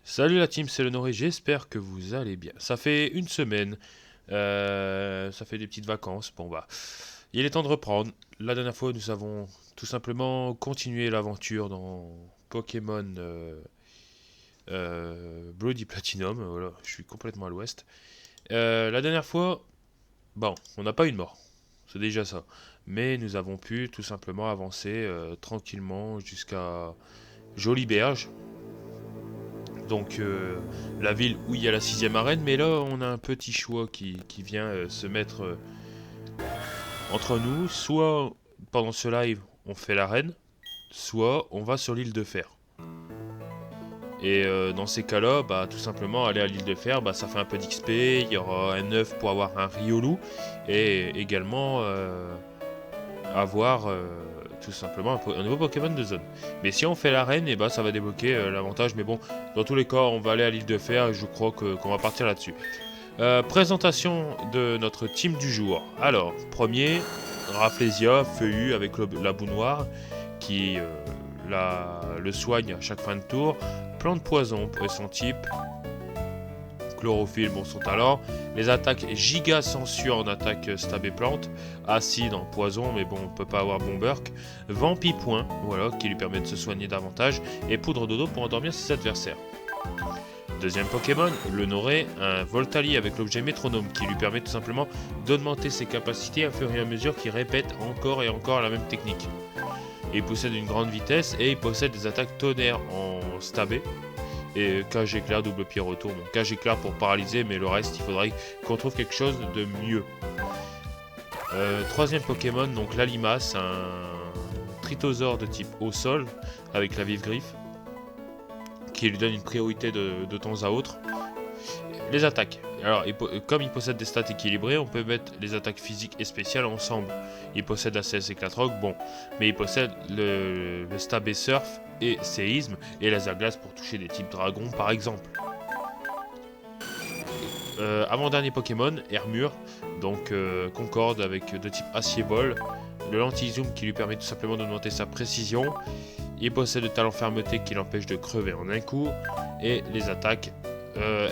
Salut la team, c'est l'Honoré, j'espère que vous allez bien. Ça fait une semaine, ça fait des petites vacances, bon bah, il est temps de reprendre. La dernière fois, nous avons tout simplement continué l'aventure dans Pokémon Bloody Platinum, voilà, je suis complètement à l'ouest. La dernière fois, bon, on n'a pas eu de mort, c'est déjà ça. Mais nous avons pu tout simplement avancer tranquillement jusqu'à Jolie Berge, donc la ville où il y a la sixième arène, mais là on a un petit choix qui vient se mettre entre nous. Soit pendant ce live on fait l'arène, soit on va sur l'île de Fer. Et dans ces cas-là, bah, tout simplement aller à l'île de Fer, bah, ça fait un peu d'XP, il y aura un œuf pour avoir un Riolu, et également avoir tout simplement un nouveau Pokémon de zone. Mais si on fait l'arène, et bah, ça va débloquer l'avantage. Mais bon, dans tous les cas, on va aller à l'île de Fer et je crois qu'on va partir là-dessus. Présentation de notre team du jour. Alors, premier, Rafflesia, Feuillu avec la boue noire qui le soigne à chaque fin de tour. Plante poison et son type. Chlorophylle, bon son talent. Les attaques giga censure en attaque stab et plante. Acide en poison, mais bon, on peut pas avoir Bomberk. Vampi point, voilà, qui lui permet de se soigner davantage. Et poudre dodo pour endormir ses adversaires. Deuxième Pokémon, le Noré, un Voltali avec l'objet métronome qui lui permet tout simplement d'augmenter ses capacités à fur et à mesure qu'il répète encore et encore la même technique. Il possède une grande vitesse et il possède des attaques tonnerre en stabé. Et cage éclair, double pied retour. Bon, cage éclair pour paralyser, mais le reste, il faudrait qu'on trouve quelque chose de mieux. Troisième Pokémon, donc l'Alimas, un Tritosaure de type au sol, avec la vive griffe, qui lui donne une priorité de temps à autre. Les attaques. Alors, comme il possède des stats équilibrées, on peut mettre les attaques physiques et spéciales ensemble. Il possède la CS Éclatroc, bon, mais il possède le Stab et Surf et Séisme et Laser Glace pour toucher des types dragons par exemple. Avant-dernier Pokémon, Hermure, donc Concorde avec de type Acier Bol, le Lenti-Zoom qui lui permet tout simplement d'augmenter sa précision. Il possède le talent fermeté qui l'empêche de crever en un coup, et les attaques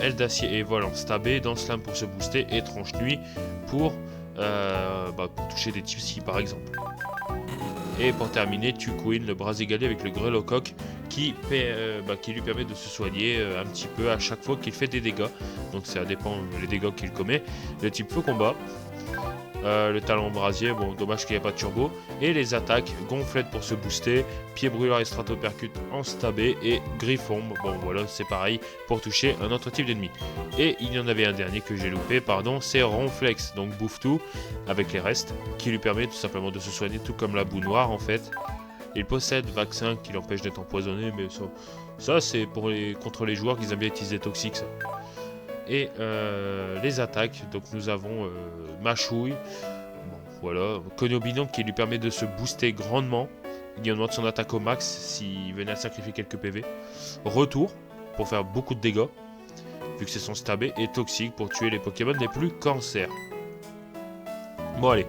aile d'acier et vol en stabé, dans slam pour se booster et tronche nuit pour toucher des types si par exemple. Et pour terminer, Tuquin, le bras égalé avec le Grelocoq qui lui permet de se soigner un petit peu à chaque fois qu'il fait des dégâts. Donc ça dépend des dégâts qu'il commet. Le type feu combat. Le talent brasier, bon dommage qu'il n'y ait pas de turbo, et les attaques, gonflette pour se booster, pied brûleur et stratopercute en stabé, et griffon, bon voilà c'est pareil pour toucher un autre type d'ennemi. Et il y en avait un dernier que j'ai loupé, pardon, c'est Ronflex, donc bouffe tout avec les restes, qui lui permet tout simplement de se soigner tout comme la boue noire en fait. Il possède vaccin qui l'empêche d'être empoisonné, mais ça c'est contre les joueurs qui aiment bien utiliser toxiques ça. Et les attaques, donc nous avons Machouille, bon, voilà, Conobinum qui lui permet de se booster grandement, il augmente son attaque au max s'il venait à sacrifier quelques PV. Retour, pour faire beaucoup de dégâts, vu que c'est son stabé, et Toxique pour tuer les Pokémon les plus cancer. Bon allez,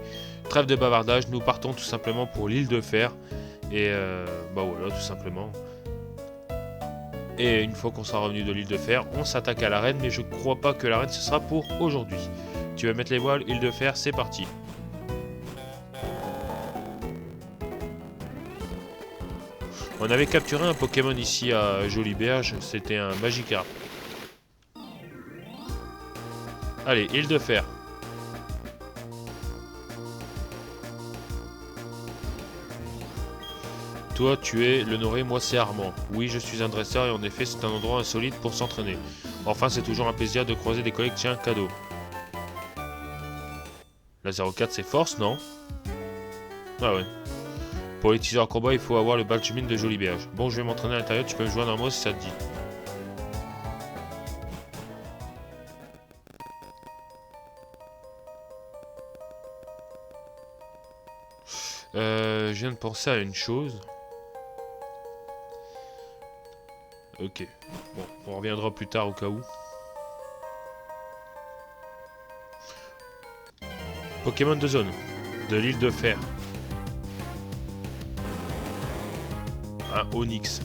trêve de bavardage, nous partons tout simplement pour l'île de Fer, et voilà, tout simplement. Et une fois qu'on sera revenu de l'île de Fer, on s'attaque à l'arène, mais je crois pas que l'arène ce sera pour aujourd'hui. Tu vas mettre les voiles, île de Fer, c'est parti. On avait capturé un Pokémon ici à Jolie Berge, c'était un Magikarp. Allez, île de Fer. Toi, tu es le Noré, moi c'est Armand. Oui, je suis un dresseur et en effet, c'est un endroit insolite pour s'entraîner. Enfin, c'est toujours un plaisir de croiser des collègues. Tiens, cadeau. La 04, c'est force, non? Ah ouais. Pour utiliser en combat, il faut avoir le badge mine de Jolie Berge. Bon, je vais m'entraîner à l'intérieur, tu peux me joindre à moi si ça te dit. Je viens de penser à une chose. Ok. Bon, on reviendra plus tard au cas où. Pokémon de zone. De l'île de Fer. Un Onyx.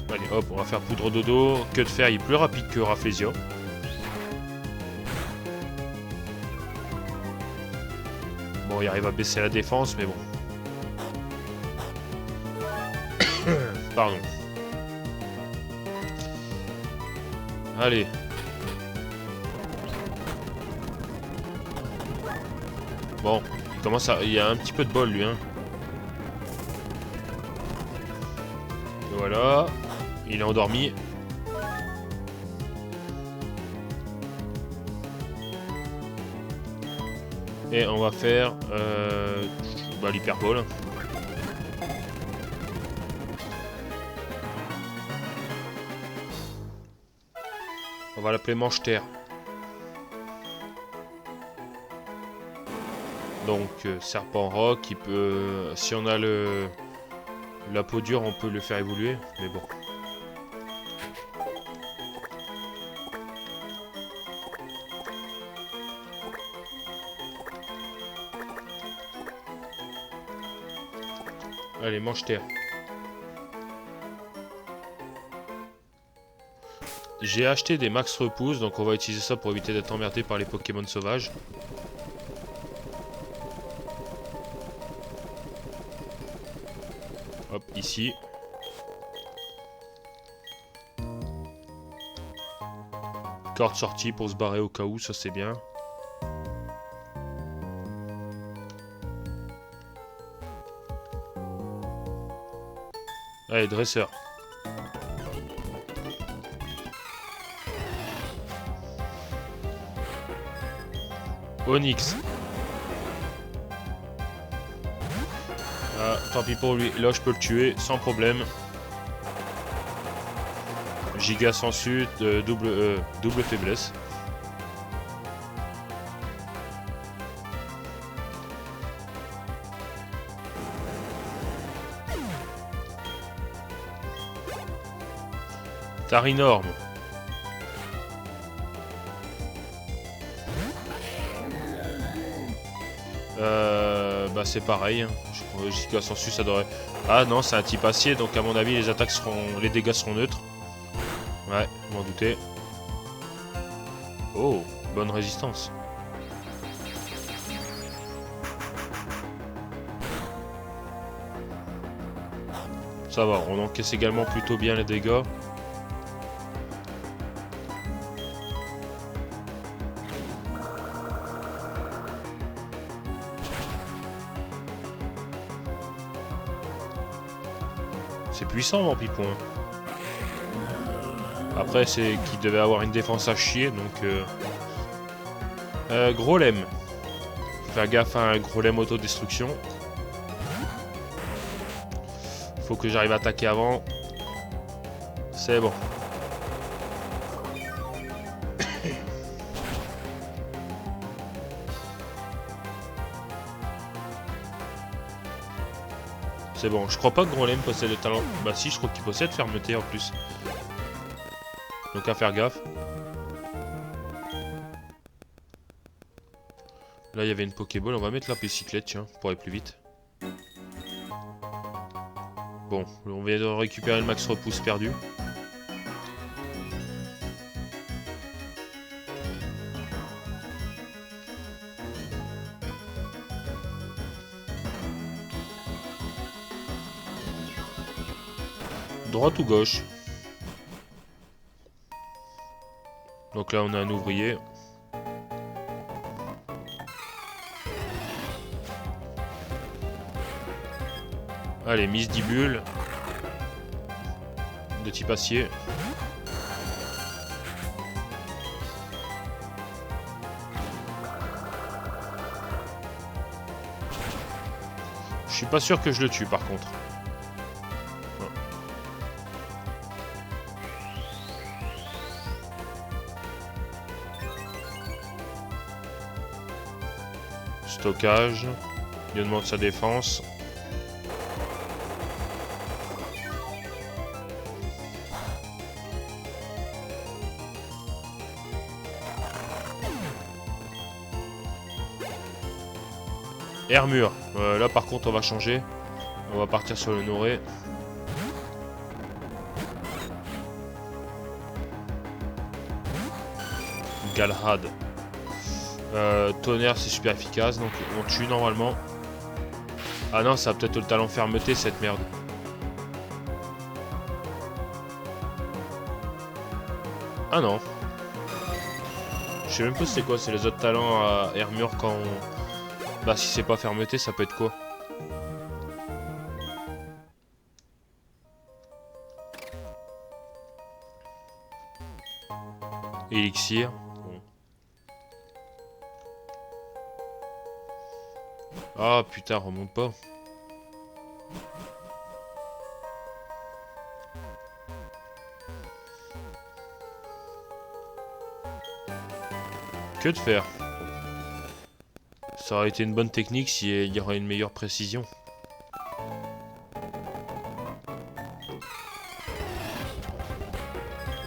Allez, hop, on va faire poudre dodo. Que de fer, il est plus rapide que Rafflesia. Bon, il arrive à baisser la défense, mais bon. Pardon. Allez. Bon, il commence à... Il a un petit peu de bol, lui, hein. Et voilà. Il est endormi. Et on va faire l'hyperbole. On va l'appeler manche-terre. Donc serpent roc, il peut... Si on a la peau dure, on peut le faire évoluer, mais bon. Allez, mange-terre. J'ai acheté des max repousse, donc on va utiliser ça pour éviter d'être emmerdé par les Pokémon sauvages. Hop, ici. Corde sortie pour se barrer au cas où, ça c'est bien. Allez, dresseur. Onyx. Ah, tant pis pour lui. Là, je peux le tuer sans problème. Giga sans suite, double faiblesse. Tarinorme. Bah c'est pareil. Hein. Giga Sensu, ça devrait. Ah non, c'est un type acier, donc à mon avis les attaques seront, les dégâts seront neutres. Ouais, m'en doutais. Oh, bonne résistance. Ça va, on encaisse également plutôt bien les dégâts. C'est puissant, Vampipon. Après, c'est qu'il devait avoir une défense à chier, donc... gros lemme. Faut faire gaffe à un gros lemme autodestruction. Faut que j'arrive à attaquer avant. C'est bon. C'est bon, je crois pas que Grolem possède le talent. Bah si, je crois qu'il possède fermeté en plus. Donc à faire gaffe. Là il y avait une Pokéball, on va mettre la bicyclette tiens, pour aller plus vite. Bon, on vient de récupérer le max repousse perdu. Droite ou gauche? Donc là on a un ouvrier. Allez, Misdibule. De type acier. Je suis pas sûr que je le tue par contre. Stockage. Il demande sa défense. Hermure. Là par contre on va changer. On va partir sur le Noré. Galahad. Tonnerre, c'est super efficace, donc on tue normalement. Ah non, ça a peut-être le talent fermeté, cette merde. Ah non. Je sais même pas c'est quoi, c'est les autres talents à Hermure quand on... Bah si c'est pas fermeté, ça peut être quoi? Élixir. Bon. Ah putain, remonte pas. Que de faire? Ça aurait été une bonne technique s'il y aurait une meilleure précision.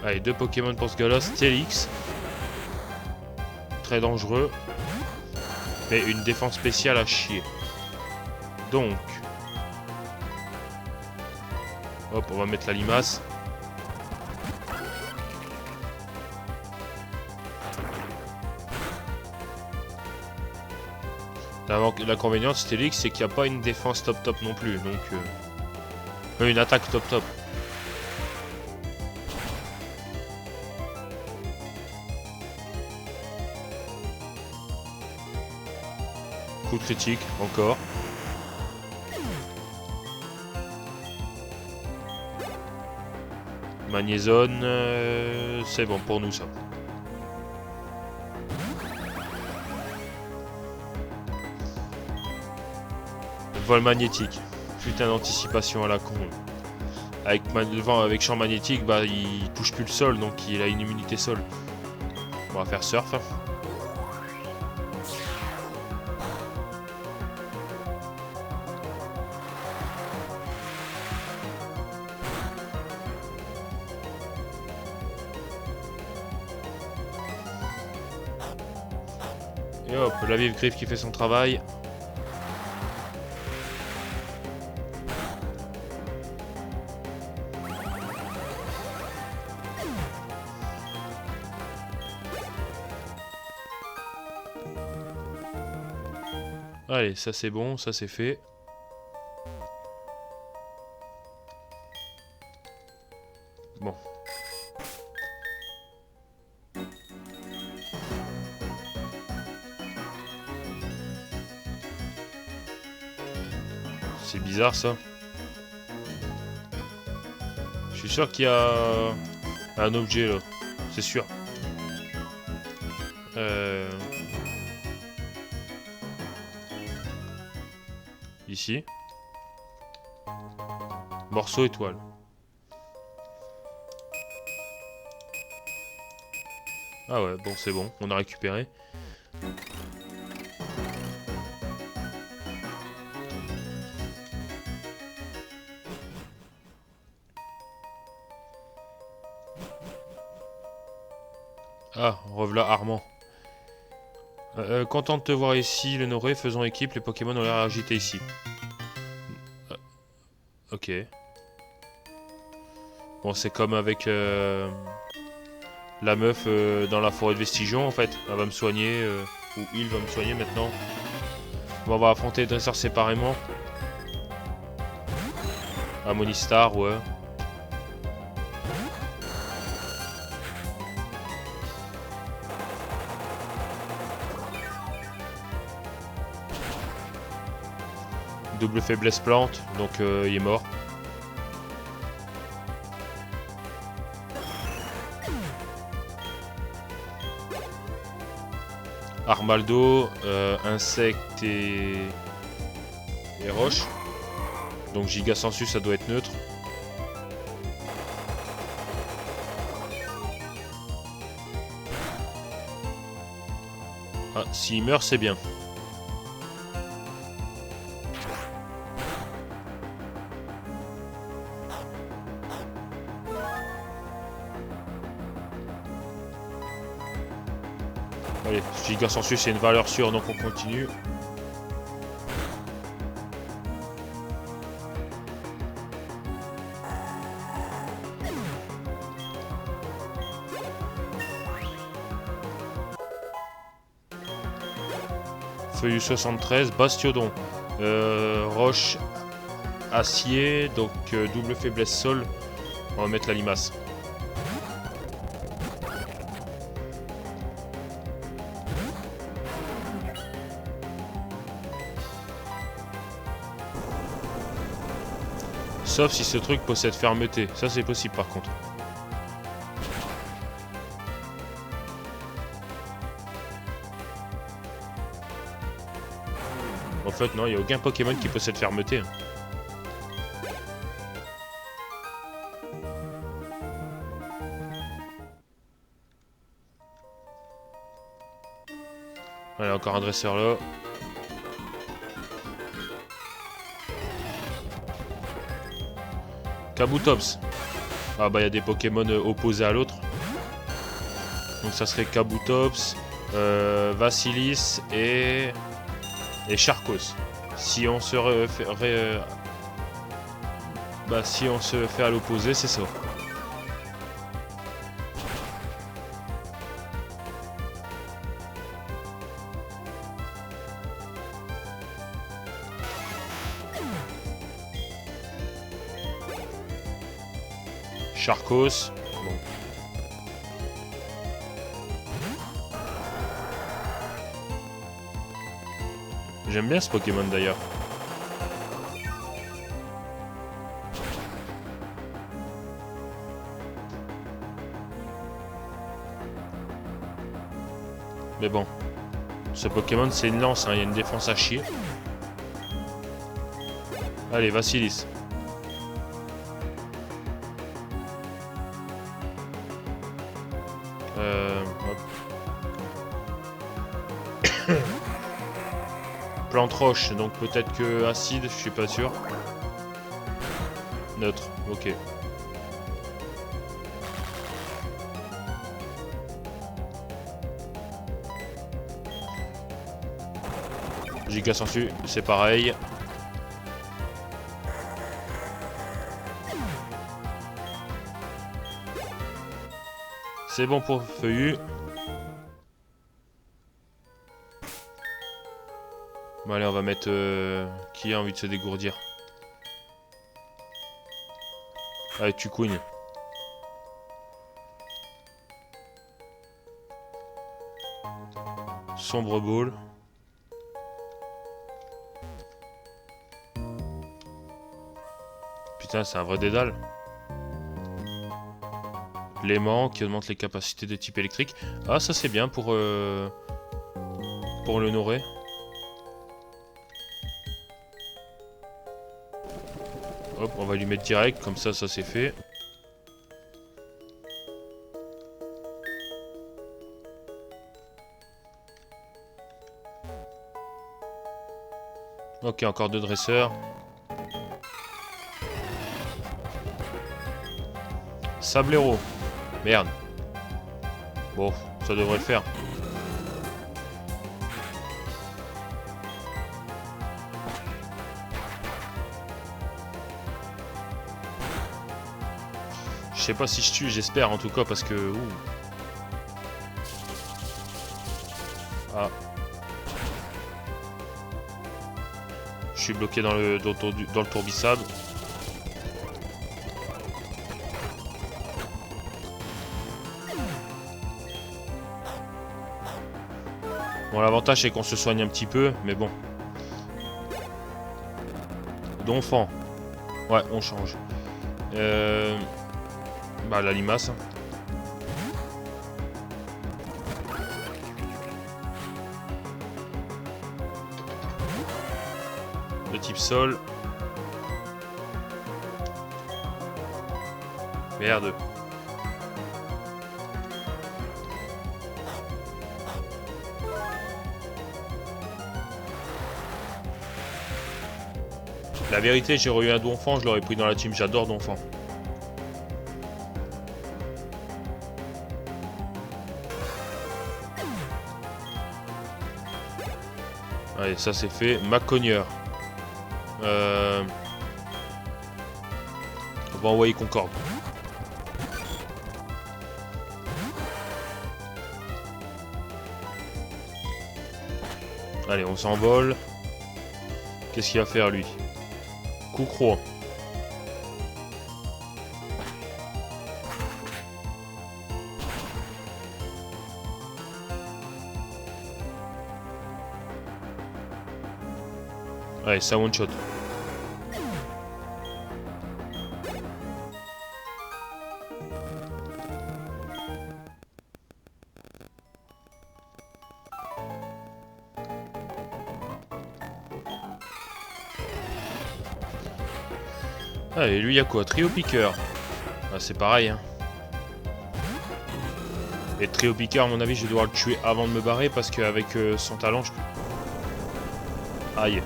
Allez, 2 Pokémon pour ce gars-là. Steelix. Très dangereux. Mais une défense spéciale à chier. Donc. Hop, on va mettre la limace. L'inconvénient de Steelix, c'est qu'il n'y a pas une défense top top non plus. Donc. Une attaque top top. Coup critique, encore. Magnézone, c'est bon pour nous ça. Vol magnétique. Putain d'anticipation à la con. Avec champ magnétique, bah il touche plus le sol, donc il a une immunité sol. On va faire surf. Et hop, la vive griffe qui fait son travail. Allez, ça c'est bon, ça c'est fait. Bon. C'est bizarre ça. Je suis sûr qu'il y a un objet là. C'est sûr. Ici. Morceau étoile. Ah ouais, bon c'est bon, on a récupéré. Ah, revoilà Armand. Content de te voir ici, Lénoré, faisons équipe, les Pokémon ont l'air agités ici. Ok. Bon, c'est comme avec la meuf dans la forêt de Vestigion, en fait. Elle va me soigner, ou il va me soigner maintenant. Bon, on va affronter les dresseurs séparément. Amonistar, ouais. Double faiblesse plante, donc il est mort. Armaldo, insecte et roche. Donc Giga Sensu, ça doit être neutre. Ah, s'il meurt, c'est bien. Allez, Giga Sensu, c'est une valeur sûre, donc on continue. Feuillu 73, Bastiodon. Roche, acier, donc double faiblesse sol. On va mettre la limace. Sauf si ce truc possède fermeté. Ça c'est possible par contre. En fait non, il n'y a aucun Pokémon qui possède fermeté. Allez, encore un dresseur là. Kabutops. Ah bah il y a des Pokémon opposés à l'autre. Donc ça serait Kabutops, Vassilis et Charcos. Si on se si on se fait à l'opposé, c'est ça. Charcos. Bon. J'aime bien ce Pokémon d'ailleurs. Mais bon. Ce Pokémon c'est une lance, hein. Il y a une défense à chier. Allez, Vassilis. Plante roche, donc peut-être que acide, je suis pas sûr. Neutre, ok. Giga Sensu, c'est pareil. C'est bon pour Feuillu. Bon allez, on va mettre... qui a envie de se dégourdir? Allez, tu couignes. Sombre Ball. Putain, c'est un vrai dédale. L'aimant qui augmente les capacités de type électrique. Ah, ça c'est bien pour l'honorer. Hop, on va lui mettre direct, comme ça c'est fait. Ok, encore 2 dresseurs. Sablero. Merde. Bon, ça devrait le faire. Je sais pas si je tue, j'espère en tout cas parce que... Ouh. Ah. Je suis bloqué dans le tourbillade. Bon, l'avantage c'est qu'on se soigne un petit peu, mais bon. Donphan. Ouais, on change. Bah, la limace. De type sol. Merde. La vérité, j'aurais eu un Donphan, je l'aurais pris dans la team. J'adore Donphan. Allez, ça c'est fait. Macogneur. On va envoyer Concorde. Allez, on s'envole. Qu'est-ce qu'il va faire lui? Coup croix. Allez, ça one shot. Ah, et lui, il y a quoi? Trio piqueur. Ah, c'est pareil, hein. Et trio piqueur, à mon avis, je vais devoir le tuer avant de me barrer parce qu'avec son talent, je peux. Aïe.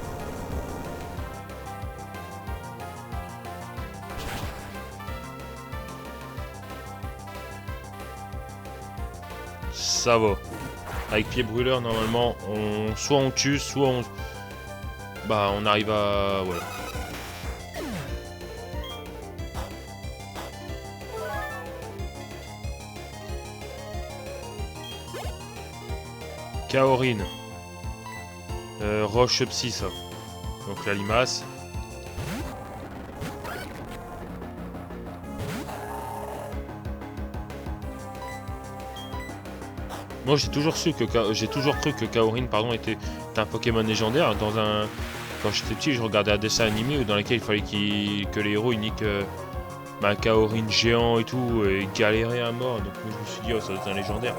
Ça va. Avec pied brûleur, normalement, soit on tue, soit on... Bah, on arrive à... Voilà. Kaorin. Roche Psy, ça. Donc la limace. Moi j'ai toujours cru que Kaorin était un Pokémon légendaire. Quand j'étais petit, je regardais un dessin animé dans lequel il fallait que les héros uniquent un Kaorin géant et tout, et galérer à mort. Donc je me suis dit, oh, ça doit être un légendaire.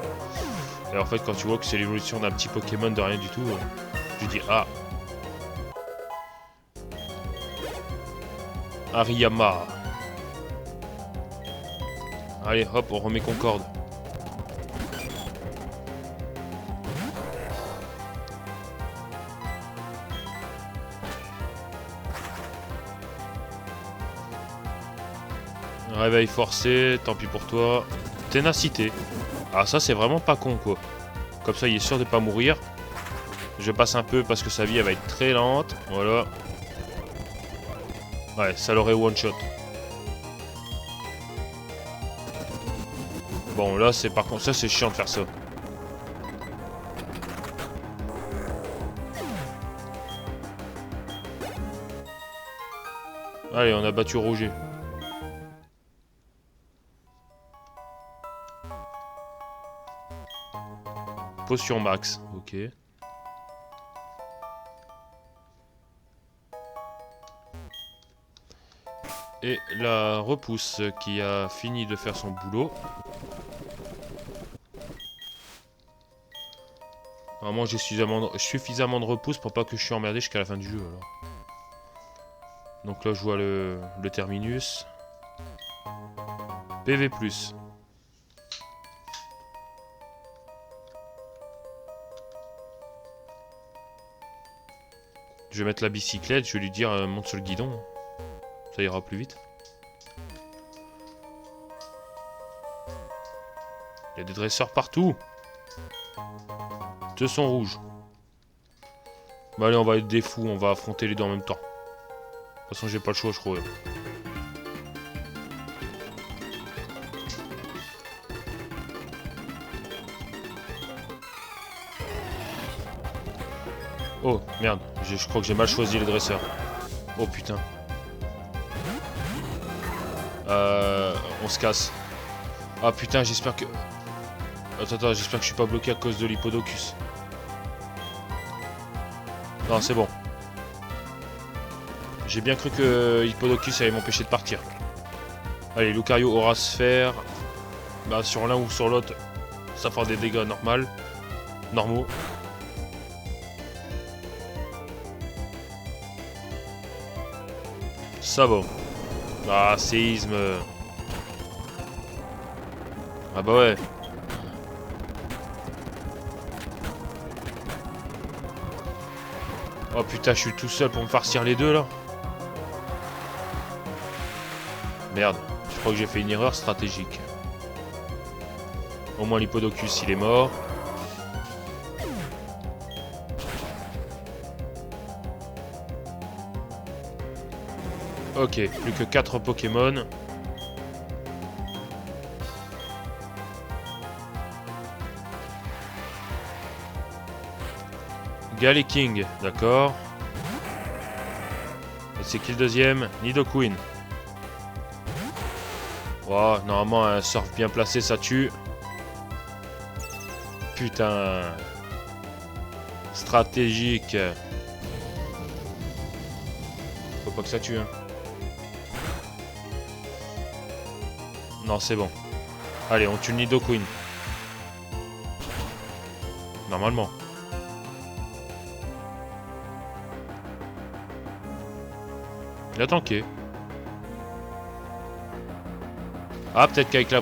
Et en fait, quand tu vois que c'est l'évolution d'un petit Pokémon de rien du tout, tu dis, ah. Hariyama. Allez, hop, on remet Concorde. Réveil forcé, tant pis pour toi. Ténacité. Ah, ça c'est vraiment pas con quoi. Comme ça il est sûr de pas mourir. Je passe un peu parce que sa vie elle va être très lente. Voilà. Ouais, ça l'aurait one shot. Bon là c'est par contre ça c'est chiant de faire ça. Allez, on a battu Roger. Potion max, ok. Et la repousse qui a fini de faire son boulot. Normalement j'ai suffisamment de repousse pour pas que je suis emmerdé jusqu'à la fin du jeu alors. Donc là je vois le terminus. PV+. Je vais mettre la bicyclette, je vais lui dire monte sur le guidon. Ça ira plus vite. Il y a des dresseurs partout. Deux sont rouges. Bah allez, on va être des fous, on va affronter les deux en même temps. De toute façon, j'ai pas le choix, je crois. Oh, merde, je crois que j'ai mal choisi les dresseurs. Oh putain. On se casse. Ah putain, j'espère que... Attends, j'espère que je suis pas bloqué à cause de l'Hippodocus. Non, c'est bon. J'ai bien cru que Hippodocus allait m'empêcher de partir. Allez, Lucario aura sphère. Bah, sur l'un ou sur l'autre, ça fera des dégâts normaux. Ça va. Ah, séisme. Ah bah ouais. Oh putain, je suis tout seul pour me farcir les deux là. Merde, je crois que j'ai fait une erreur stratégique. Au moins l'Hippodocus il est mort. Ok, plus que 4 Pokémon. King, d'accord. Et c'est qui le deuxième? Nidoqueen. Oh, normalement, un surf bien placé, ça tue. Putain. Stratégique. Faut pas que ça tue, hein. Non, c'est bon. Allez, on tue le Nidoqueen. Normalement. Il a tanké. Ah, peut-être qu'avec la...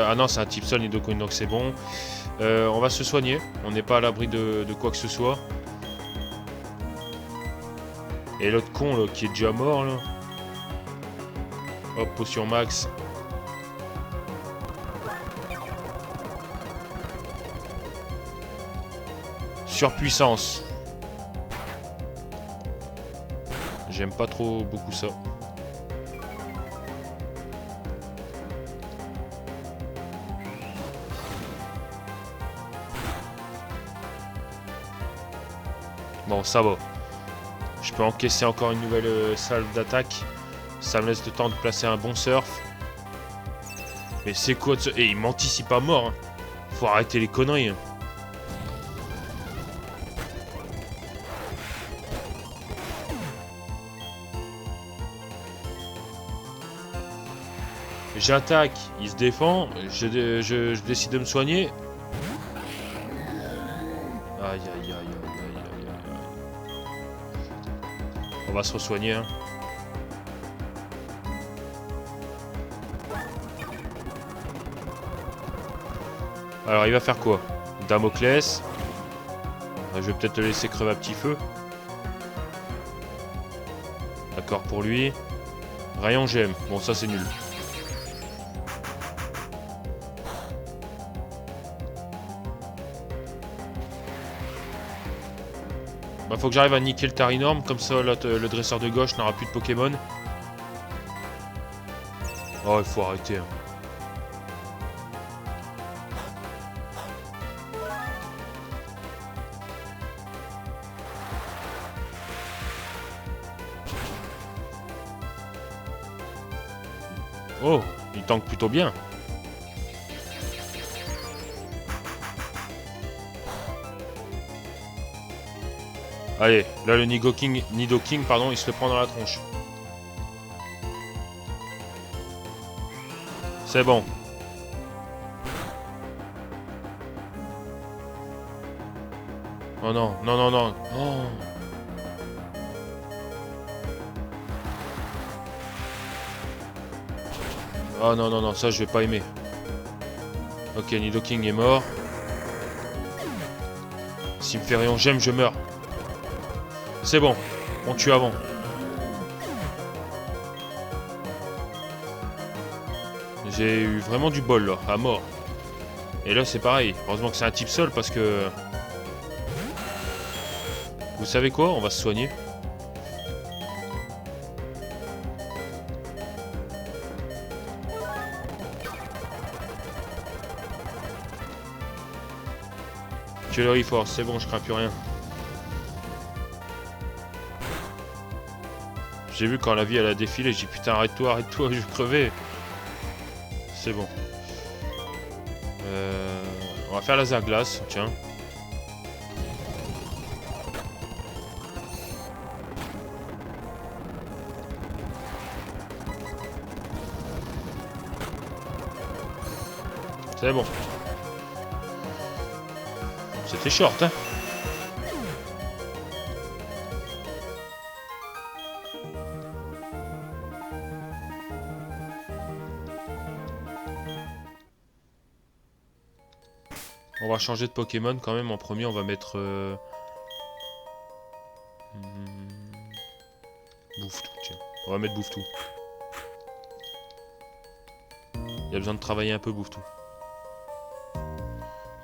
ah non, c'est un type sol Nidoqueen, donc c'est bon. On va se soigner. On n'est pas à l'abri de quoi que ce soit. Et l'autre con, là, qui est déjà mort, là. Hop, potion max. Surpuissance. J'aime pas trop beaucoup ça. Bon, ça va. Je peux encaisser encore une nouvelle salve d'attaque. Ça me laisse le temps de placer un bon surf. Mais c'est quoi de ce... Et il m'anticipe pas mort. Hein. Faut arrêter les conneries. Hein. J'attaque, il se défend, je décide de me soigner. Aïe aïe aïe aïe aïe aïe aïe. On va se re-soigner, hein. Alors il va faire quoi? Damoclès. Je vais peut-être le laisser crever à petit feu. D'accord pour lui. Rayon gemme. Bon ça c'est nul. Bah, faut que j'arrive à niquer le Tarinorm, comme ça là, le dresseur de gauche n'aura plus de Pokémon. Oh, il faut arrêter. Hein. Oh, il tank plutôt bien. Allez, là le Nidoking, pardon, il se le prend dans la tronche. C'est bon. Oh non, non, non, non. Oh. Oh non, non, non, ça je vais pas aimer. Ok, Nidoking est mort. S'il me fait rayon gemme, je meurs. C'est bon, on tue avant. J'ai eu vraiment du bol là, à mort. Et là c'est pareil, heureusement que c'est un type sol parce que... Vous savez quoi? On va se soigner. Tuerie force, c'est bon, je crains plus rien. J'ai vu quand la vie elle a défilé, j'ai dit putain arrête-toi, je vais crever. C'est bon. On va faire laser glace, tiens. C'est bon. C'était short, hein. On va changer de Pokémon quand même. En premier, on va mettre... Bouffe-tout, tiens. On va mettre Bouffe-tout. Il y a besoin de travailler un peu Bouffe-tout.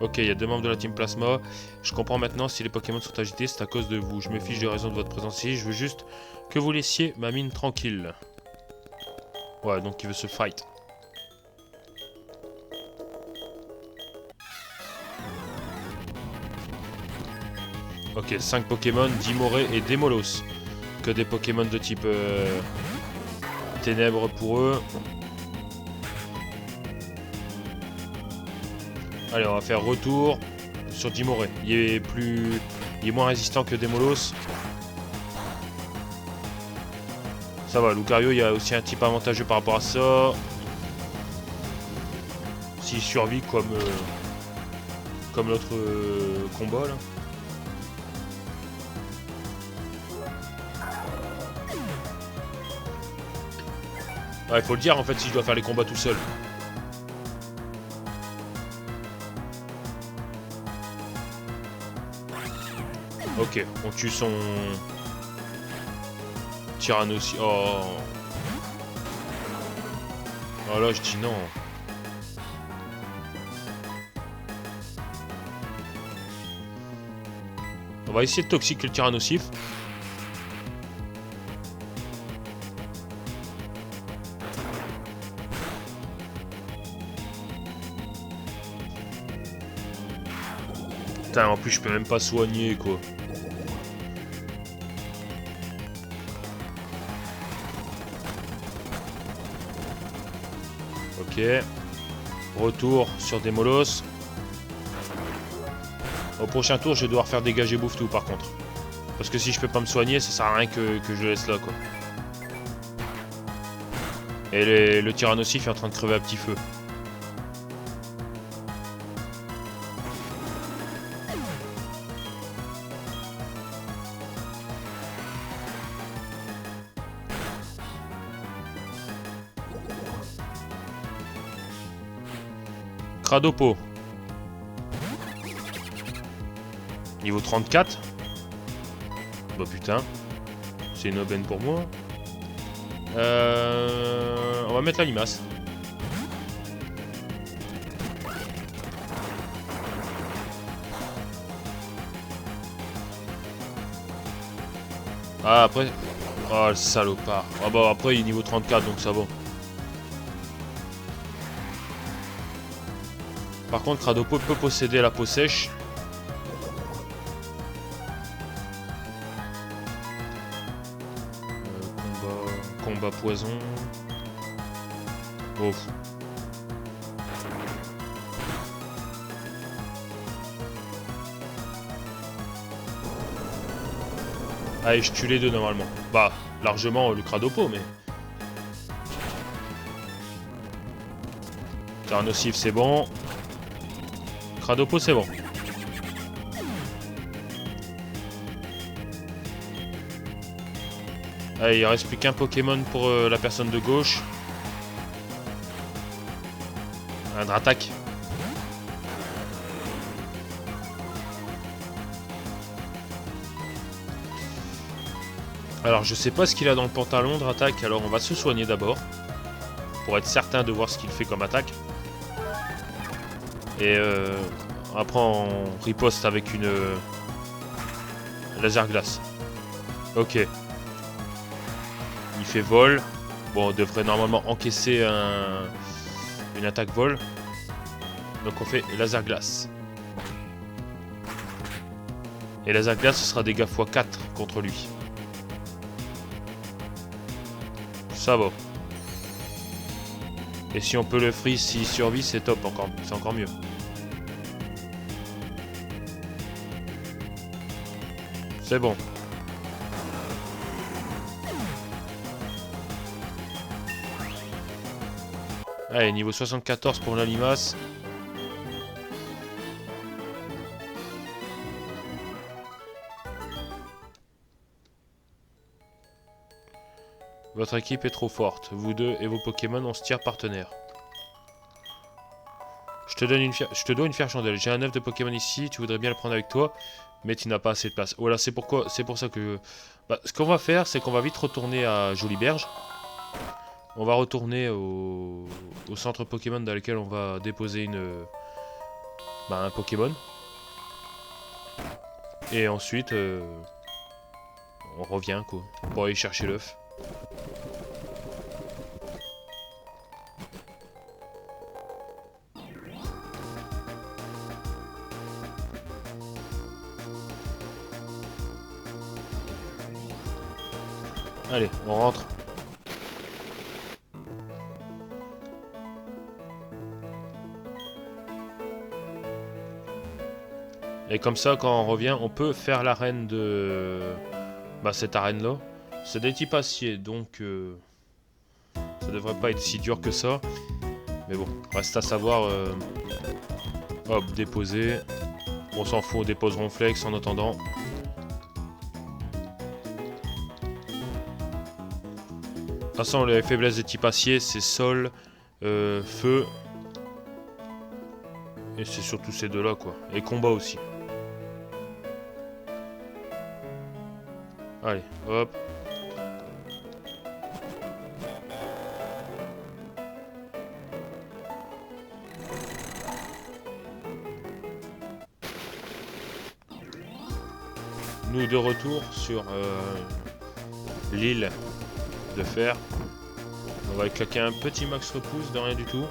Ok, il y a 2 membres de la team Plasma. Je comprends maintenant si les Pokémon sont agités, c'est à cause de vous. Je me fiche des raisons de votre présence ici. Je veux juste que vous laissiez ma mine tranquille. Ouais, donc il veut se fight. Ok, 5 Pokémon, Dimoré et Démolos. Que des Pokémon de type ténèbres pour eux. Allez, on va faire retour sur Dimoré. Il est moins résistant que Démolos. Ça va, Lucario, il y a aussi un type avantageux par rapport à ça. S'il survit comme l'autre combat là. Ouais, il faut le dire en fait si je dois faire les combats tout seul. Ok, on tue son Tyrannosaurus. Oh. Oh là, je dis non. On va essayer de toxique le Tyrannosif. Putain, en plus je peux même pas soigner quoi. Ok. Retour sur Démolos. Au prochain tour, je vais devoir faire dégager Bouffe-Tout par contre. Parce que si je peux pas me soigner, ça sert à rien que je laisse là quoi. Et le Tyrannosif est en train de crever à petit feu. Cradopo. Niveau 34. Bah putain. C'est une aubaine pour moi. On va mettre la limace. Ah après... Oh le salopard. Ah bah après il est niveau 34 donc ça va. Par contre Cradopo peut posséder la peau sèche. Combat poison. Oh. Allez, je tue les deux normalement. Bah, largement le Cradopo, mais... Tyrannosif, c'est bon. Cradopo, c'est bon. Allez, il reste plus qu'un Pokémon pour la personne de gauche. Un Dratak. Alors je sais pas ce qu'il a dans le pantalon Dratak, alors on va se soigner d'abord. Pour être certain de voir ce qu'il fait comme attaque. Et après on riposte avec une laser glace. Ok. Il fait vol. Bon, on devrait normalement encaisser une attaque vol. Donc on fait laser glace. Et laser glace, ce sera dégâts x4 contre lui. Ça va. Et si on peut le freeze s'il survit, c'est top encore. C'est encore mieux. C'est bon. Allez, niveau 74 pour la limace. Votre équipe est trop forte. Vous deux et vos Pokémon, on se tire partenaire. Je te dois une fière chandelle. J'ai un œuf de Pokémon ici. Tu voudrais bien le prendre avec toi, mais tu n'as pas assez de place. Voilà, c'est pour ça que... Bah, ce qu'on va faire, c'est qu'on va vite retourner à Joliberge. On va retourner au centre Pokémon dans lequel on va déposer un Pokémon. Et ensuite, on revient quoi, pour aller chercher l'œuf. Allez, on rentre. Et comme ça, quand on revient, on peut faire l'arène de... Bah, cette arène-là. C'est des types acier, donc... ça devrait pas être si dur que ça. Mais bon, reste à savoir... Hop, déposer. On s'en fout, on dépose Ronflex en attendant. De toute façon, les faiblesses des types acier, c'est sol, feu. Et c'est surtout ces deux-là, quoi. Et combat aussi. Allez, hop. Nous de retour sur l'île de fer. On va claquer un petit max repousse de rien du tout.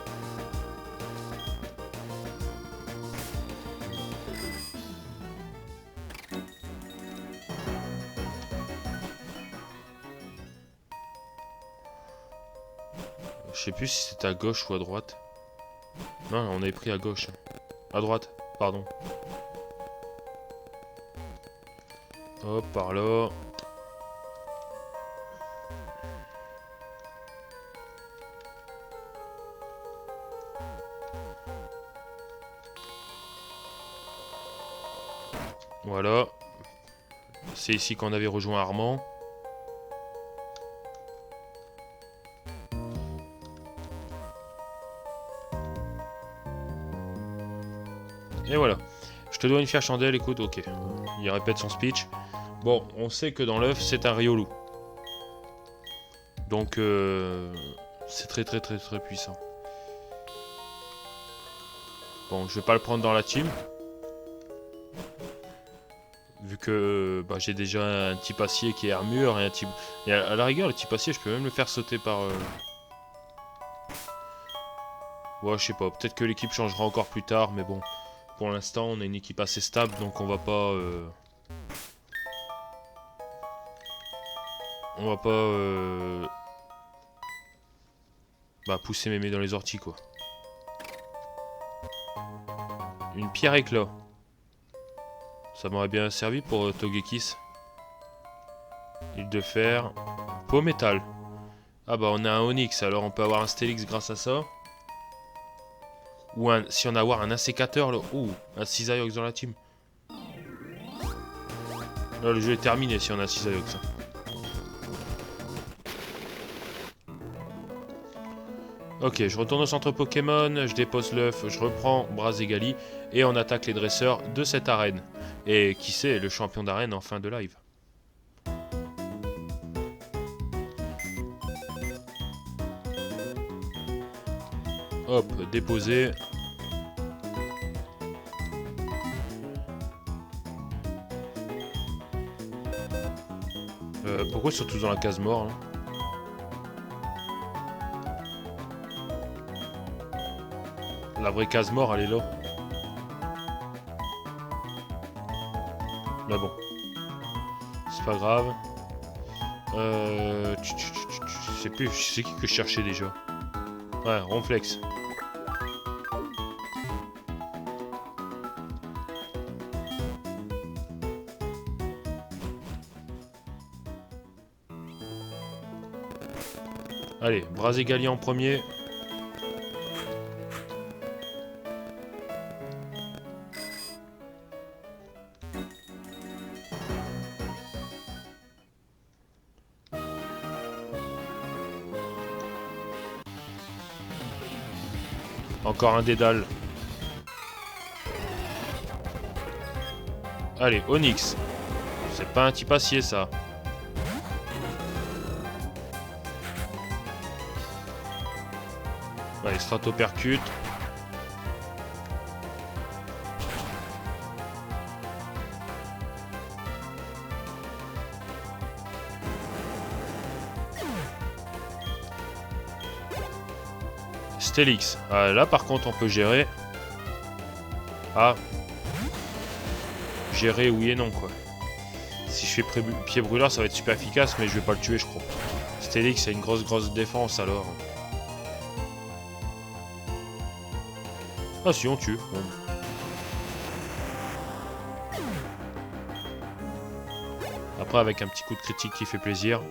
Je sais plus si c'était à gauche ou à droite. Non, on avait pris à gauche. À droite, pardon. Hop, par là. Voilà. C'est ici qu'on avait rejoint Armand. Et voilà. Je te dois une fière chandelle, écoute, ok. Il répète son speech. Bon, on sait que dans l'œuf, c'est un Riolu. Donc, c'est très puissant. Bon, je vais pas le prendre dans la team. Vu que bah, j'ai déjà un type acier qui est armure et un type... Et à la rigueur, le type acier, je peux même le faire sauter par... Ouais, je sais pas. Peut-être que l'équipe changera encore plus tard, mais bon. Pour l'instant, on a une équipe assez stable, donc on va pas... On va pas... Bah, pousser mémé dans les orties, quoi. Une pierre éclat. Ça m'aurait bien servi pour Togekiss. Île de fer. Peau métal. Ah bah on a un Onyx, alors on peut avoir un Steelix grâce à ça. Ou un, si on a avoir un insécateur, là. Ouh, un Cisaiox dans la team. Là le jeu est terminé si on a un Cisaiox. Ok, je retourne au centre Pokémon, je dépose l'œuf, je reprends Brazegali et on attaque les dresseurs de cette arène. Et qui sait, le champion d'arène en fin de live. Hop, déposer. Pourquoi surtout dans la case mort là? La vraie case mort, elle est là. Mais bon. C'est pas grave. Je sais plus, c'est qui que je cherchais déjà. Ouais, Ronflex. Allez, Brazegali en premier. Encore un dédale. Allez, Onyx. C'est pas un type acier ça. Allez, Stratopercute. Steelix. Ah, là par contre on peut gérer. Ah. Gérer oui et non quoi. Si je fais pied brûleur, ça va être super efficace, mais je vais pas le tuer, je crois. Stélix a une grosse défense alors. Ah si, on tue. Bon. Après, avec un petit coup de critique qui fait plaisir.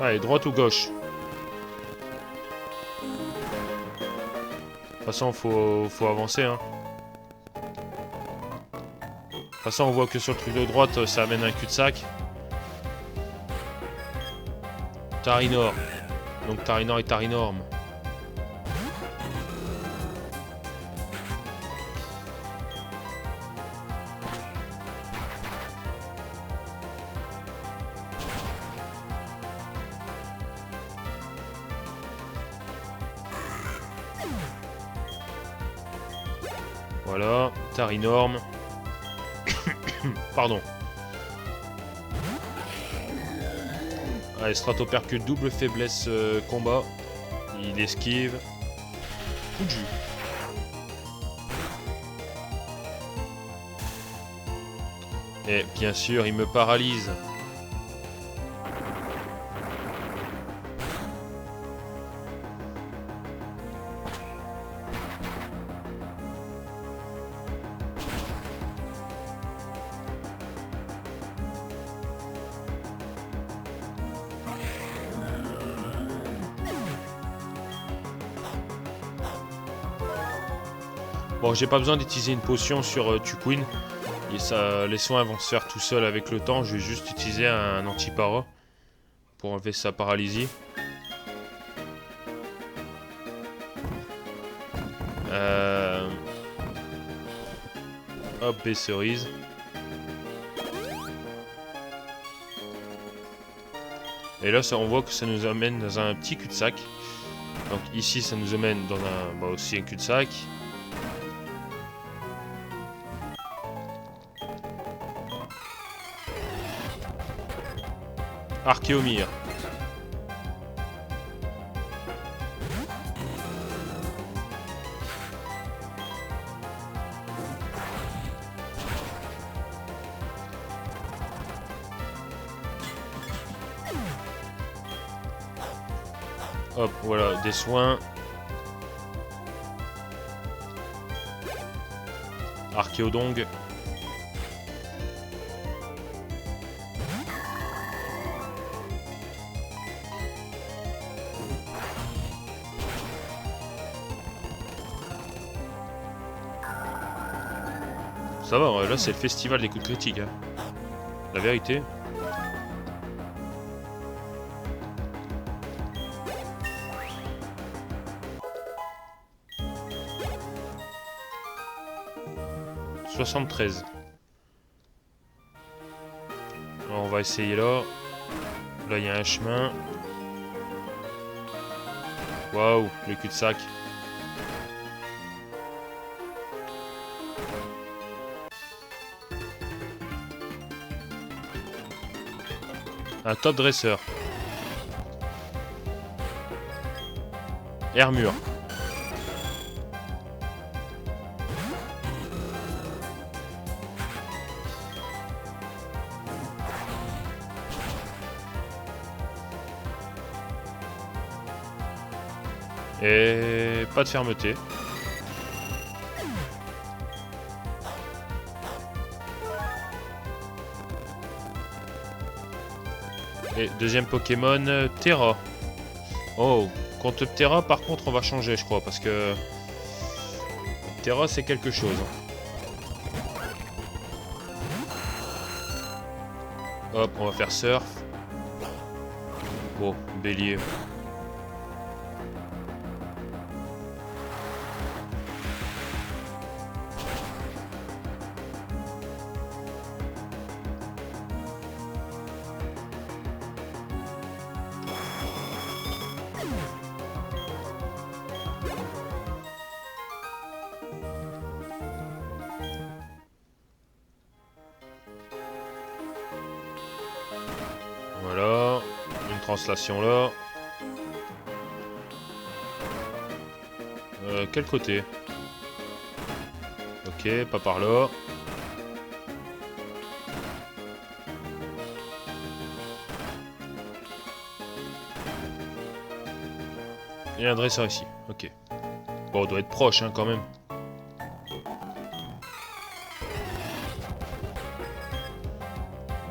Allez, droite ou gauche? De toute façon, faut avancer, hein. De toute façon, on voit que sur le truc de droite, ça amène un cul-de-sac. Tarinor. Donc Tarinor et Tarinorm. Voilà, Tarinorm. Pardon. Allez, Stratopercute, double faiblesse combat. Il esquive. Coup de jus. Et bien sûr, il me paralyse. Bon, j'ai pas besoin d'utiliser une potion sur Tuquin. Et ça, les soins vont se faire tout seuls avec le temps. Je vais juste utiliser un anti-para pour enlever sa paralysie. Hop, B cerise. Et là, on voit que ça nous amène dans un petit cul-de-sac. Donc ici, ça nous amène dans un, aussi un cul-de-sac. Archéomir. Hop, voilà, des soins. Archéodong. Ça va, là c'est le festival des coups de critique. Hein. La vérité. « 73. Alors, on va essayer là. Là, il y a un chemin. Waouh, le cul-de-sac. Un top dresseur. Hermure. Et pas de fermeté. Et deuxième Pokémon, Terra. Oh, contre Terra, par contre, on va changer, je crois, parce que Terra, c'est quelque chose. Hop, on va faire surf. Bon, bélier. Voilà, une translation là. Quel côté? Ok, pas par là. Il y a un dresseur ici, ok. Bon, on doit être proche hein, quand même.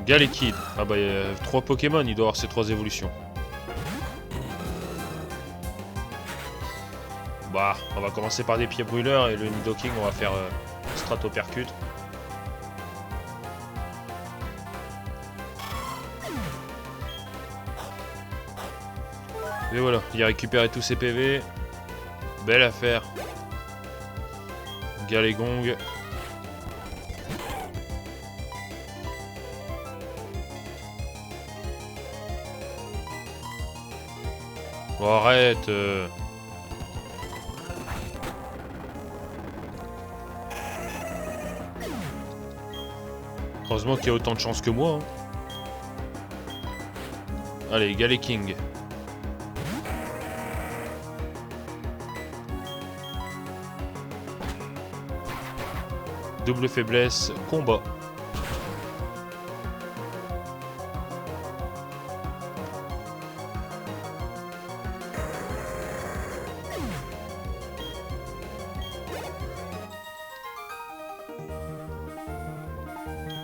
Galekid. Ah bah, il y a 3 Pokémon, il doit avoir ces 3 évolutions. Bah, on va commencer par des pieds brûleurs et le Nidoking, on va faire Stratopercute. Et voilà, il a récupéré tous ses PV. Belle affaire. Galégong. Bon, arrête. Heureusement qu'il y a autant de chance que moi. Hein. Allez, Galeking. Double faiblesse, combat.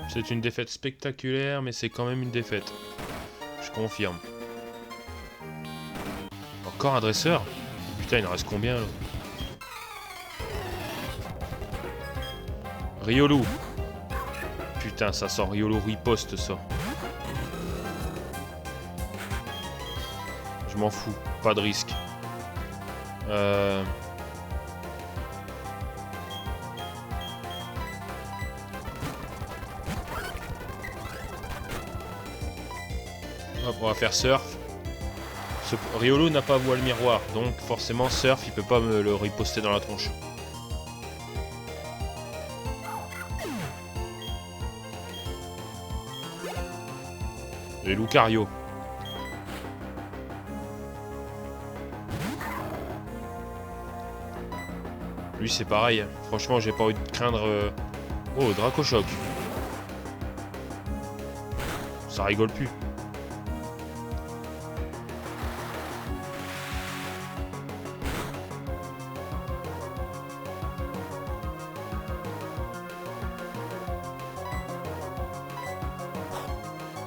C'est une défaite spectaculaire, mais c'est quand même une défaite. Je confirme. Encore un dresseur? Putain, il en reste combien là? Riolu. Putain, ça sort Riolu riposte ça. Je m'en fous, pas de risque. Hop, on va faire surf. Ce Riolu n'a pas voile miroir, donc forcément surf, il peut pas me le riposter dans la tronche. Et Lucario. Lui c'est pareil. Franchement j'ai pas envie de craindre... Oh, Dracochoc. Ça rigole plus.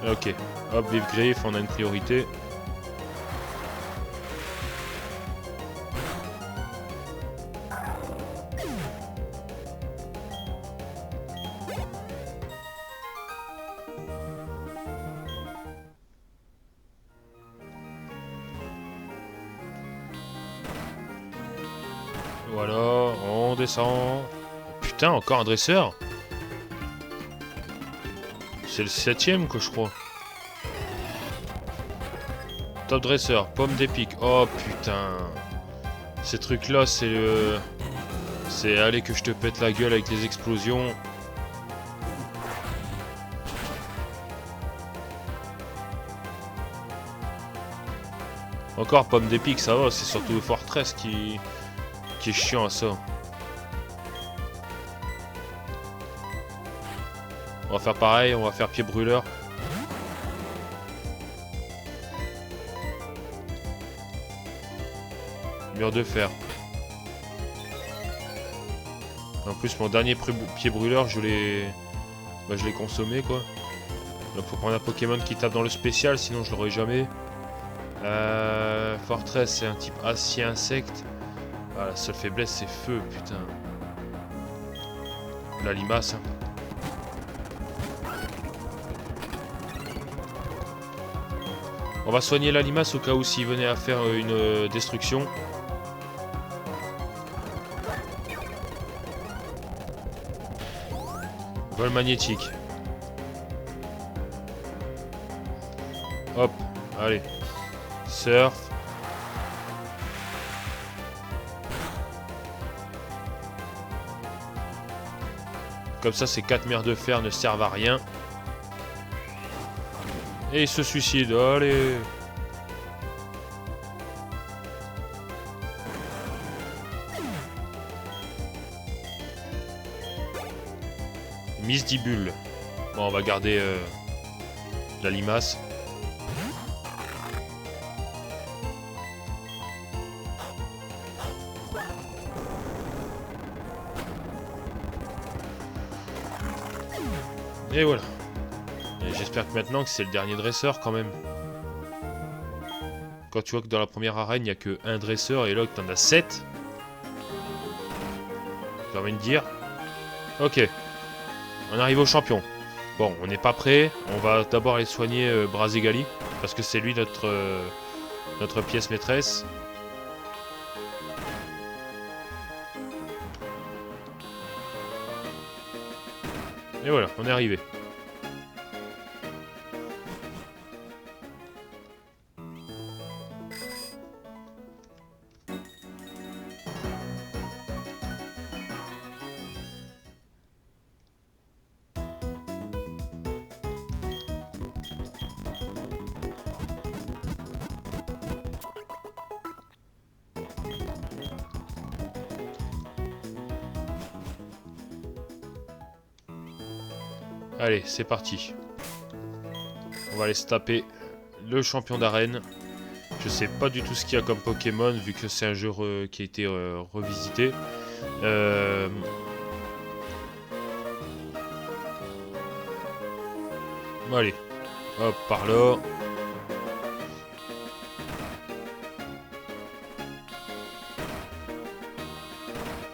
Ok. Hop, Vive Griffe, on a une priorité. Voilà, on descend. Putain, encore un dresseur. C'est le 7ème que je crois. Top dresseur, pomme d'épique. Oh putain. Ces trucs là c'est le... C'est allez que je te pète la gueule avec les explosions. Encore pomme d'épique ça va, c'est surtout Fortress qui est chiant à ça. On va faire pareil, on va faire pied brûleur. Mur de fer. En plus mon dernier pied brûleur je l'ai consommé quoi. Donc faut prendre un Pokémon qui tape dans le spécial, sinon je l'aurai jamais. Fortress c'est un type acier insecte. Ah, la seule faiblesse c'est feu, putain. La limace. Hein. On va soigner la limace au cas où s'il venait à faire une destruction. Vol magnétique. Hop, allez. Surf. Comme ça, ces 4 mers de fer ne servent à rien. Et il se suicide, allez. Misdibule. Bon, on va garder la limace. Et voilà. J'espère que maintenant que c'est le dernier dresseur quand même. Quand tu vois que dans la première arène, il n'y a que un dresseur et là que t'en as 7. J'ai envie de dire. Ok. On arrive au champion. Bon, on n'est pas prêt. On va d'abord aller soigner Brazegali. Parce que c'est lui notre pièce maîtresse. Et voilà, on est arrivé. Allez, c'est parti. On va aller se taper le champion d'arène. Je sais pas du tout ce qu'il y a comme Pokémon, vu que c'est un jeu qui a été revisité. Bon, allez, hop, par là.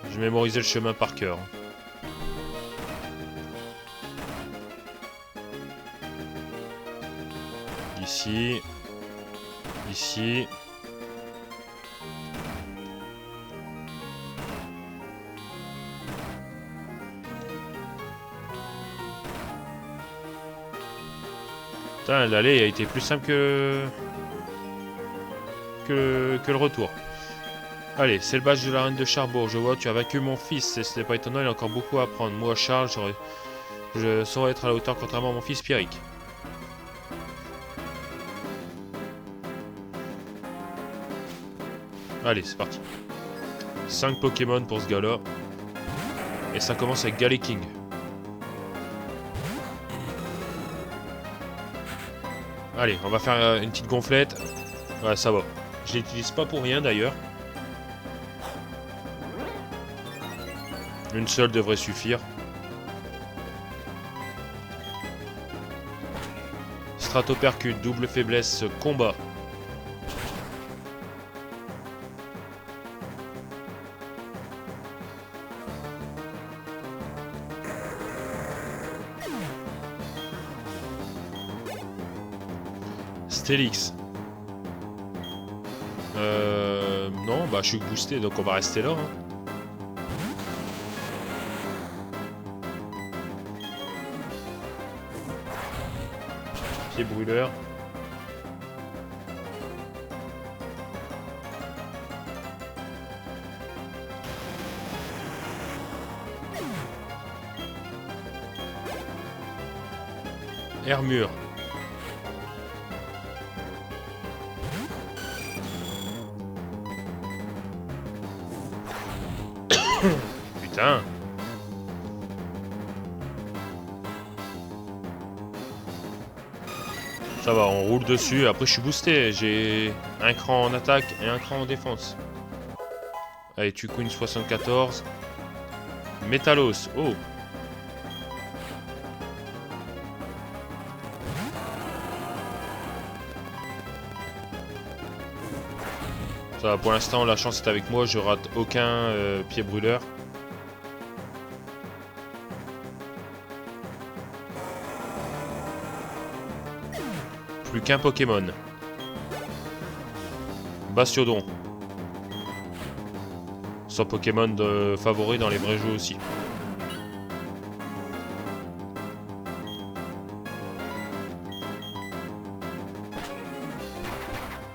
Je vais mémoriser le chemin par cœur. Ici. Ici. Putain, l'aller a été plus simple que le retour. Allez, c'est le badge de la reine de Charbourg. Je vois, tu as vaincu mon fils. Ce n'est pas étonnant, il a encore beaucoup à apprendre. Moi, Charles, je saurais être à la hauteur contrairement à mon fils Pierrick. Allez, c'est parti. 5 Pokémon pour ce gars-là. Et ça commence avec Galeking. Allez, on va faire une petite gonflette. Ouais, ça va. Je l'utilise pas pour rien d'ailleurs. Une seule devrait suffire. Stratopercute, double faiblesse, combat. Stélix. Non, bah je suis boosté, donc on va rester là. Hein. Pied brûleur. Hermure. Putain. Ça va, on roule dessus. Après, je suis boosté. J'ai un cran en attaque et un cran en défense. Allez, tu couines 74. Métalos. Oh. Ça va, pour l'instant, la chance est avec moi. Je rate aucun pied brûleur. Plus qu'un Pokémon. Bastiodon. Son Pokémon favori dans les vrais jeux aussi.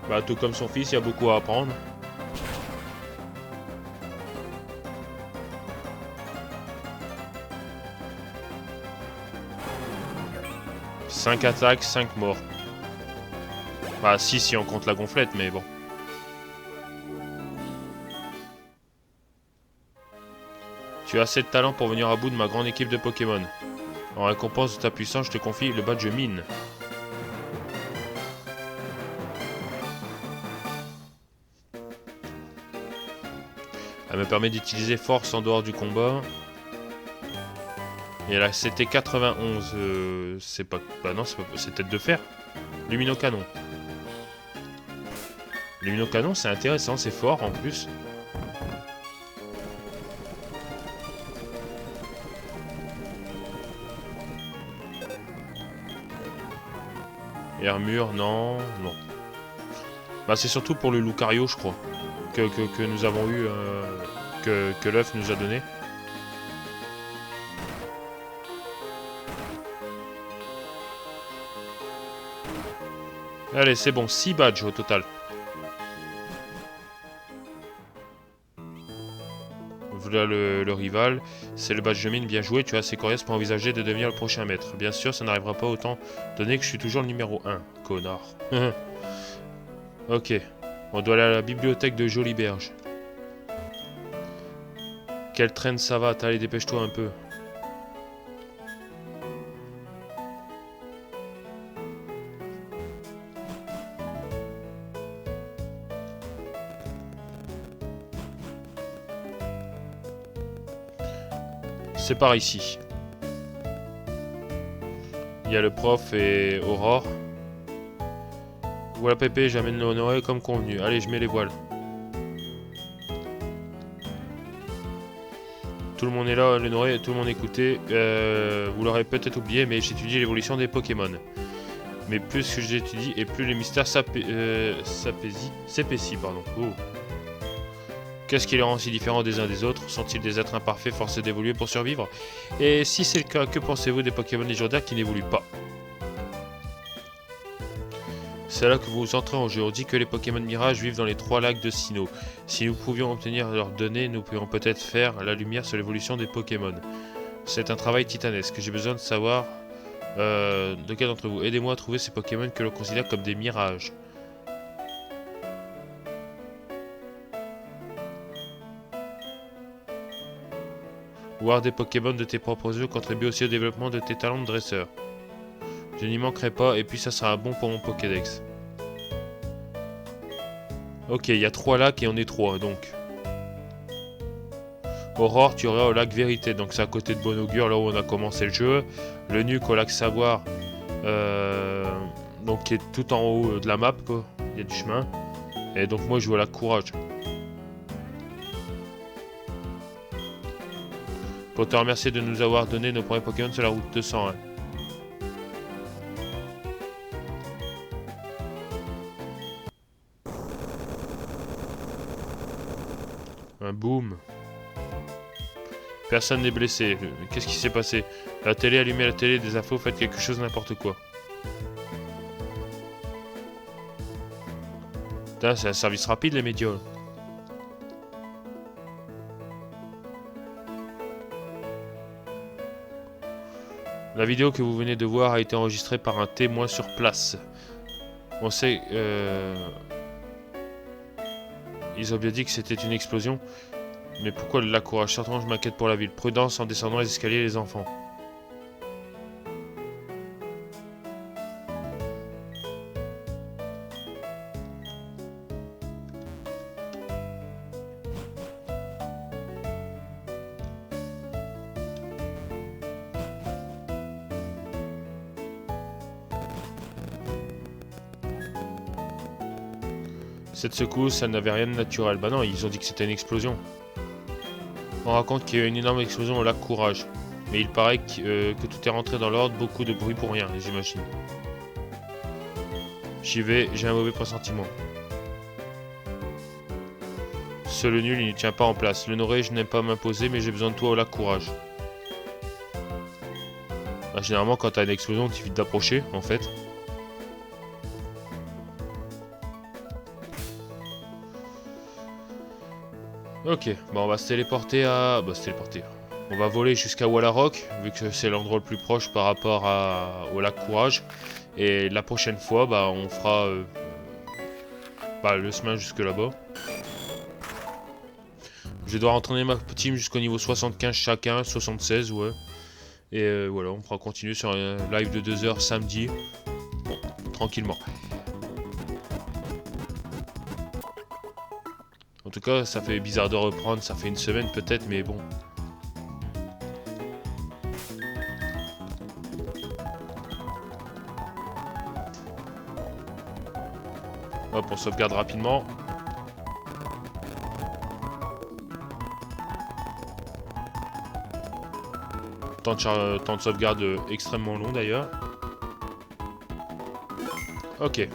Bah, tout comme son fils, il y a beaucoup à apprendre. « 5 attaques, 5 morts. » Bah, 6 si on compte la gonflette, mais bon. Tu as assez de talent pour venir à bout de ma grande équipe de Pokémon. En récompense de ta puissance, je te confie le badge mine. Elle me permet d'utiliser force en dehors du combat. Et là, c'était 91. C'est pas... Bah non, c'est tête de fer. Luminocanon. Luminocanon, c'est intéressant, c'est fort en plus. Et armure, non, non. Bah c'est surtout pour le Lucario, je crois, que nous avons eu, que l'œuf nous a donné. Allez, c'est bon, 6 badges au total. Voilà le rival, c'est le badge de mine, bien joué, tu as assez coriace pour envisager de devenir le prochain maître. Bien sûr, ça n'arrivera pas autant donné que je suis toujours le numéro 1, connard. Ok, on doit aller à la bibliothèque de Joliberge. Quelle traîne ça va, allez, dépêche-toi un peu. C'est par ici. Il y a le prof et Aurore. Voilà Pépé, j'amène l'honoré comme convenu. Allez, je mets les voiles. Tout le monde est là, l'honoré, tout le monde écoutait. Vous l'aurez peut-être oublié, mais j'étudie l'évolution des Pokémon. Mais plus que j'étudie et plus les mystères s'épaississent, pardon. Oh. Qu'est-ce qui les rend si différents des uns des autres? Sont-ils des êtres imparfaits forcés d'évoluer pour survivre? Et si c'est le cas, que pensez-vous des Pokémon légendaires qui n'évoluent pas? C'est là que vous entrez en jeu. On dit que les Pokémon Mirage vivent dans les 3 lacs de Sinnoh. Si nous pouvions obtenir leurs données, nous pourrions peut-être faire la lumière sur l'évolution des Pokémon. C'est un travail titanesque. J'ai besoin de savoir lequel d'entre vous. Aidez-moi à trouver ces Pokémon que l'on considère comme des mirages. Voir des Pokémon de tes propres yeux contribue aussi au développement de tes talents de dresseur. Je n'y manquerai pas et puis ça sera bon pour mon Pokédex. Ok, il y a 3 lacs et on est 3 donc. Aurore, tu auras au lac Vérité, donc c'est à côté de Bon Augure, là où on a commencé le jeu. Le Nuque au lac Savoir, donc qui est tout en haut de la map, quoi. Il y a du chemin. Et donc moi je joue au lac Courage. Pour te remercier de nous avoir donné nos premiers Pokémon sur la route 201. Un boom. Personne n'est blessé. Qu'est-ce qui s'est passé? La télé, allumez la télé, des infos, faites quelque chose, n'importe quoi. Putain, c'est un service rapide les médias. La vidéo que vous venez de voir a été enregistrée par un témoin sur place. On sait... Ils ont bien dit que c'était une explosion. Mais pourquoi le lac Courage? Certainement je m'inquiète pour la ville. Prudence en descendant les escaliers les enfants. Cette secousse, ça n'avait rien de naturel. Bah non, ils ont dit que c'était une explosion. On raconte qu'il y a eu une énorme explosion au lac Courage. Mais il paraît que tout est rentré dans l'ordre, beaucoup de bruit pour rien, j'imagine. J'y vais, j'ai un mauvais pressentiment. Seul le nul, il ne tient pas en place. L'honoré, je n'aime pas m'imposer, mais j'ai besoin de toi au lac Courage. Bah, généralement, quand t'as une explosion, il suffit d'approcher, en fait. Ok, bon, on va se téléporter à... Bah, se téléporter. On va voler jusqu'à Wallarok, vu que c'est l'endroit le plus proche par rapport au lac Courage. Et la prochaine fois, bah, on fera le chemin jusque là-bas. Je dois entraîner ma team jusqu'au niveau 75 chacun, 76, ouais. Et voilà, on pourra continuer sur un live de 2 heures samedi, bon, tranquillement. En tout cas, ça fait bizarre de reprendre, ça fait une semaine peut-être, mais bon. Hop, on sauvegarde rapidement. Temps de sauvegarde extrêmement long d'ailleurs. Ok.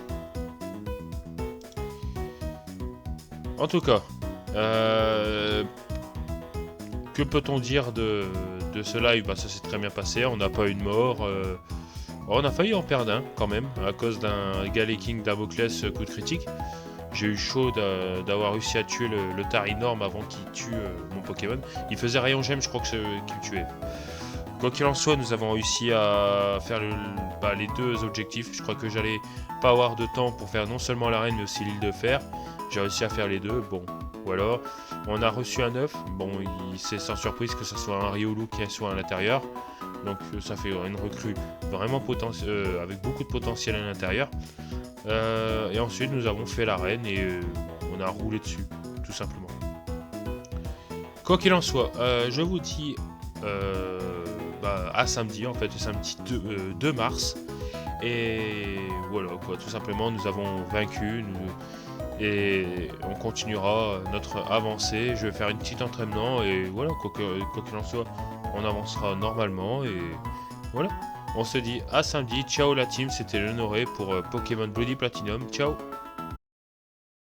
En tout cas, que peut-on dire de ce live? Bah, ça s'est très bien passé, on n'a pas eu de mort. On a failli en perdre un quand même, à cause d'un Galeking Damoclès coup de critique. J'ai eu chaud d'avoir réussi à tuer le Tarinorm avant qu'il tue mon Pokémon. Il faisait rayon gemme, je crois que c'est qu'il me tuait. Quoi qu'il en soit, nous avons réussi à faire les deux objectifs. Je crois que j'allais pas avoir de temps pour faire non seulement l'arène mais aussi l'île de fer. J'ai réussi à faire les deux. Bon, voilà. On a reçu un œuf. Bon, c'est sans surprise que ce soit un Riolu qui soit à l'intérieur. Donc ça fait une recrue vraiment avec beaucoup de potentiel à l'intérieur. Et ensuite, nous avons fait l'arène et on a roulé dessus, tout simplement. Quoi qu'il en soit, je vous dis à samedi, en fait, le samedi 2 mars. Et voilà, quoi, tout simplement, nous avons vaincu. Et on continuera notre avancée. Je vais faire une petite entraînement et voilà, quoi qu'il en soit, on avancera normalement et voilà. On se dit à samedi. Ciao la team, c'était l'honoré pour Pokémon Bloody Platinum. Ciao.